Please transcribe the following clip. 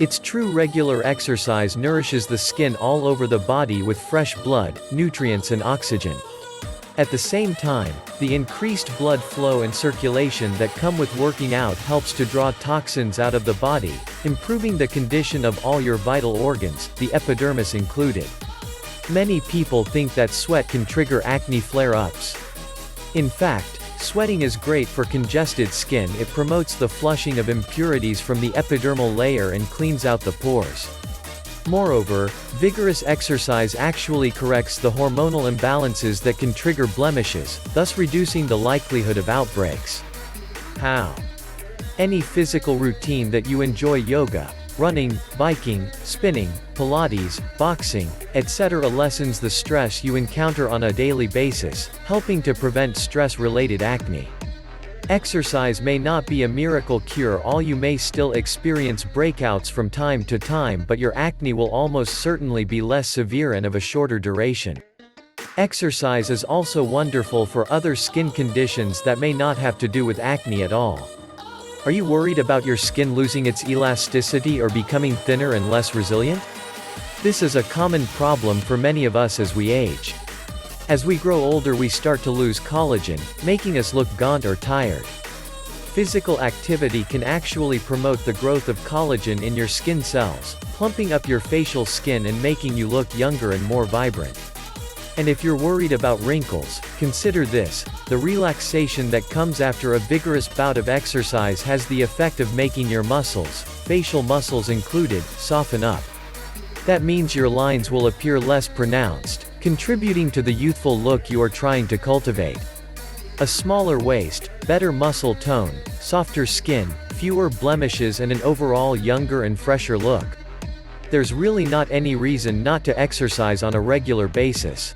It's true regular exercise nourishes the skin all over the body with fresh blood, nutrients and oxygen. At the same time, the increased blood flow and circulation that come with working out helps to draw toxins out of the body, improving the condition of all your vital organs, the epidermis included. Many people think that sweat can trigger acne flare-ups. In fact, sweating is great for congested skin. It promotes the flushing of impurities from the epidermal layer and cleans out the pores. Moreover, vigorous exercise actually corrects the hormonal imbalances that can trigger blemishes, thus reducing the likelihood of outbreaks. How? Any physical routine that you enjoy: yoga, running, biking, spinning, Pilates, boxing, etc. lessens the stress you encounter on a daily basis, helping to prevent stress-related acne. Exercise may not be a miracle cure-all. You may still experience breakouts from time to time, but your acne will almost certainly be less severe and of a shorter duration. Exercise is also wonderful for other skin conditions that may not have to do with acne at all. Are you worried about your skin losing its elasticity or becoming thinner and less resilient? This is a common problem for many of us as we age. As we grow older, we start to lose collagen, making us look gaunt or tired. Physical activity can actually promote the growth of collagen in your skin cells, plumping up your facial skin and making you look younger and more vibrant. And if you're worried about wrinkles, consider this: the relaxation that comes after a vigorous bout of exercise has the effect of making your muscles, facial muscles included, soften up. That means your lines will appear less pronounced, contributing to the youthful look you are trying to cultivate. A smaller waist, better muscle tone, softer skin, fewer blemishes and an overall younger and fresher look. There's really not any reason not to exercise on a regular basis.